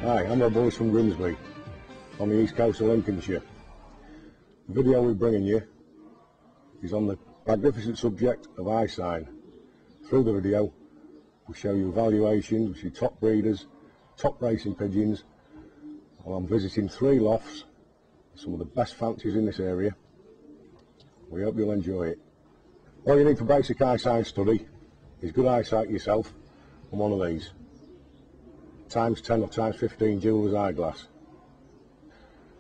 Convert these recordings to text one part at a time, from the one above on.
Hi, I'm Rob from Grimsby, on the east coast of Lincolnshire. The video we're bringing you is on the magnificent subject of eye sign. Through the video, we'll show you evaluations, we'll see top breeders, top racing pigeons, while I'm visiting 3 lofts, some of the best fancies in this area. We hope you'll enjoy it. All you need for basic eye sign study is good eyesight yourself and one of these. Times 10 or times 15 jeweler's eyeglass.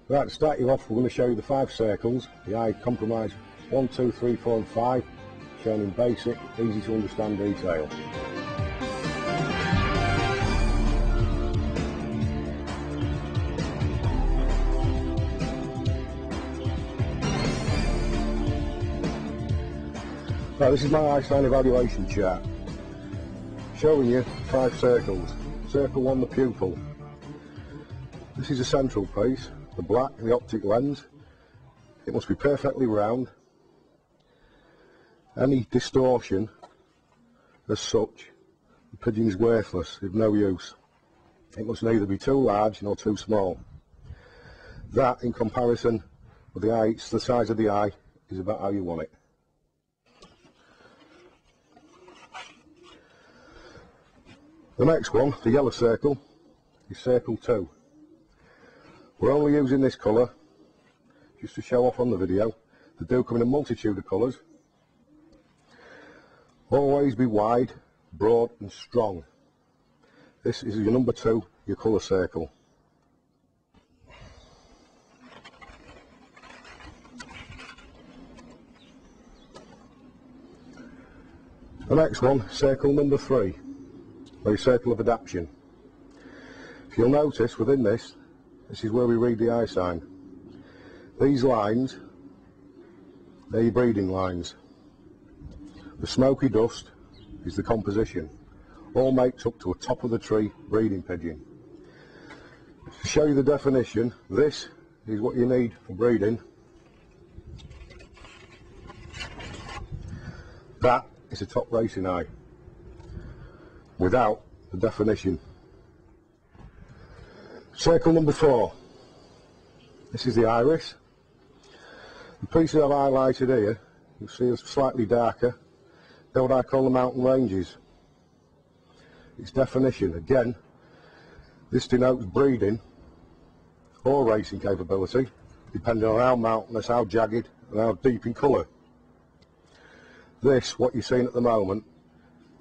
Right, to start you off, we're going to show you the 5 circles, the eye compromise 1, 2, 3, 4 and 5, shown in basic, easy to understand detail. Right, this is my eye sign evaluation chart, showing you 5 circles. Circle 1, the pupil. This is a central piece, the black, the optic lens. It must be perfectly round. Any distortion as such, the pigeon is worthless, of no use. It must neither be too large nor too small. That, in comparison with the eye, the size of the eye, is about how you want it. The next one, the yellow circle, is circle 2. We're only using this colour just to show off on the video. They do come in a multitude of colours. Always be wide, broad and strong. This is your number 2, your colour circle. The next one, circle number 3. Or a circle of adaptation. If you'll notice within this is where we read the eye sign. These lines, they're your breeding lines. The smoky dust is the composition. All makes up to a top of the tree breeding pigeon. To show you the definition, this is what you need for breeding. That is a top racing eye, without the definition. Circle number 4. This is the iris. The pieces I've highlighted here, you'll see are slightly darker. They're what I call the mountain ranges. Its definition, again, this denotes breeding or racing capability, depending on how mountainous, how jagged and how deep in colour. This, what you're seeing at the moment,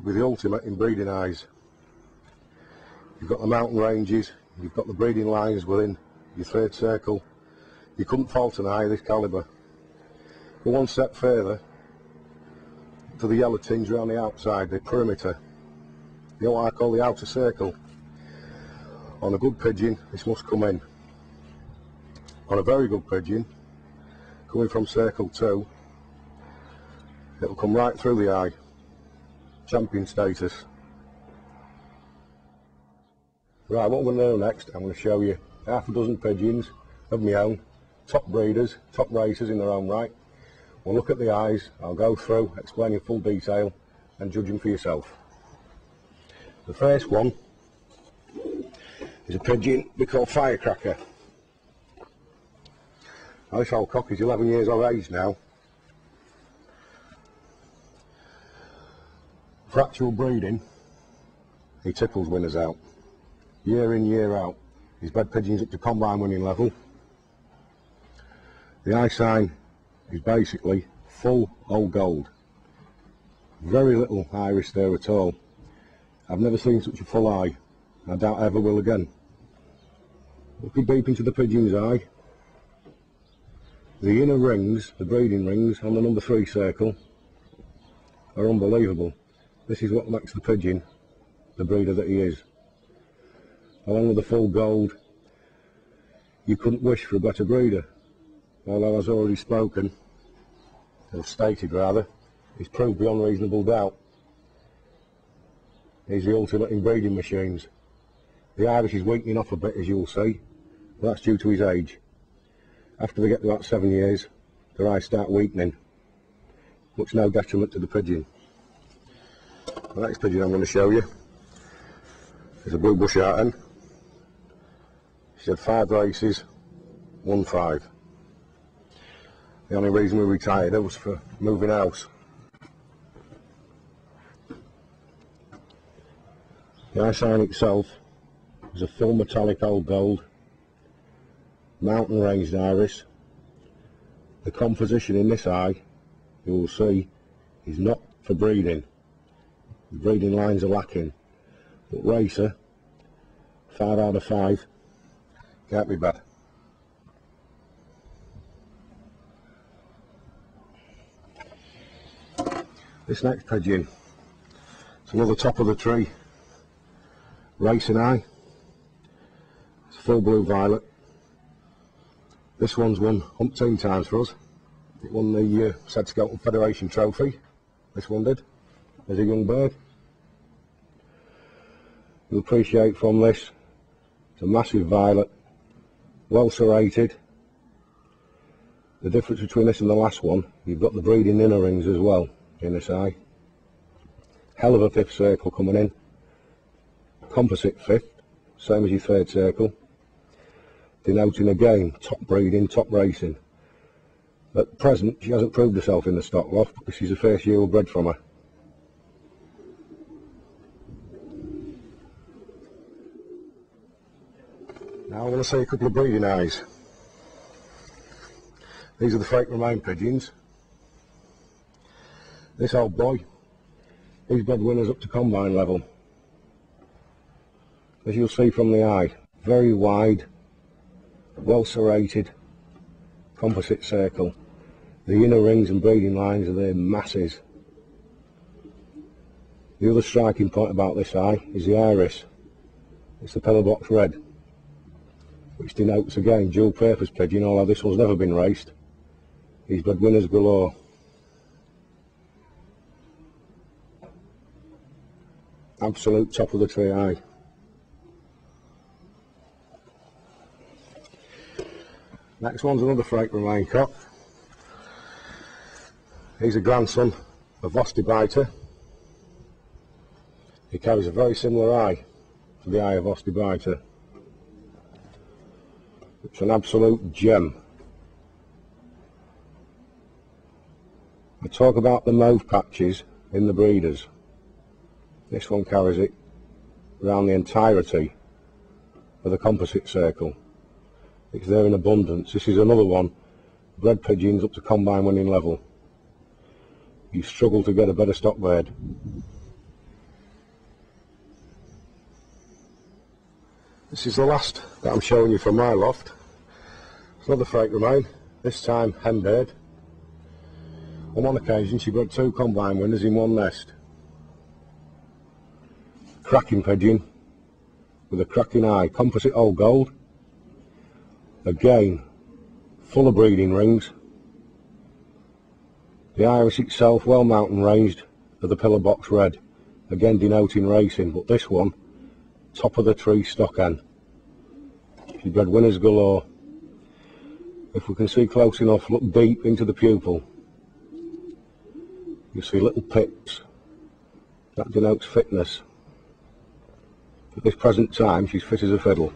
with the ultimate in breeding eyes. You've got the mountain ranges, you've got the breeding lines within your 3rd circle. You couldn't fault an eye of this calibre. Go one step further to the yellow tinge around the outside, the perimeter, what I call the outer circle. On a good pigeon, this must come in. On a very good pigeon, coming from circle 2, it'll come right through the eye. Champion status. Right, what we're going to do next, I'm going to show you half a dozen pigeons of my own, top breeders, top racers in their own right. We'll look at the eyes, I'll go through, explain in full detail and judge them for yourself. The first one is a pigeon we call Firecracker. Now this old cock is 11 years of age now. For actual breeding, he tipples winners out. Year in, year out. His bed pigeon's up to combine winning level. The eye sign is basically full old gold. Very little iris there at all. I've never seen such a full eye. I doubt I ever will again. Look deep into the pigeon's eye. The inner rings, the breeding rings on the number 3 circle, are unbelievable. This is what makes the pigeon the breeder that he is. Along with the full gold, you couldn't wish for a better breeder. Although, as already spoken, or stated rather, he's proved beyond reasonable doubt. He's the ultimate in breeding machines. The iris is weakening off a bit, as you will see, but that's due to his age. After they get to about 7 years, their eyes start weakening, which no detriment to the pigeon. The next pigeon I'm going to show you is a blue bush arten. She's had 5 races, won 5. The only reason we retired her was for moving house. The eye sign itself is a full metallic old gold, mountain ranged iris. The composition in this eye, you will see, is not for breeding. The breeding lines are lacking. But racer, 5 out of 5, can't be bad. This next pigeon, it's another top of the tree racing eye. It's full blue violet. This one's won umpteen times for us. It won the Scout Federation trophy. This one did, as a young bird. You'll appreciate from this, it's a massive violet, well serrated. The difference between this and the last one, you've got the breeding inner rings as well in this eye. Hell of a 5th circle coming in. Composite 5th, same as your 3rd circle. Denoting again top breeding, top racing. At present, she hasn't proved herself in the stock loft because she's the first year we'll bred from her. Now I want to say a couple of breeding eyes. These are the fake remain pigeons. This old boy, he's bred winners up to combine level. As you'll see from the eye, very wide, well serrated, composite circle. The inner rings and breeding lines are their masses. The other striking point about this eye is the iris. It's the pillar box red, which denotes again dual purpose pigeon, although this one's never been raced. He's bred winners galore. Absolute top of the tree eye. Next one's another freight remain cock. He's a grandson of Ostibiter. He carries a very similar eye to the eye of Ostibiter. It's an absolute gem. I talk about the mauve patches in the breeders. This one carries it around the entirety of the composite circle. It's there in abundance. This is another one, bred pigeons up to combine winning level. You struggle to get a better stock bird. This is the last that I'm showing you from my loft. It's another freight remain, this time hen bird. On one occasion she bred 2 combine winners in one nest. Cracking pigeon with a cracking eye, composite old gold. Again, full of breeding rings. The iris itself well mountain ranged of the pillar box red, again denoting racing, but this one, top of the tree stock hen. She bred winners galore. If we can see close enough, look deep into the pupil. You see little pips. That denotes fitness. At this present time, she's fit as a fiddle.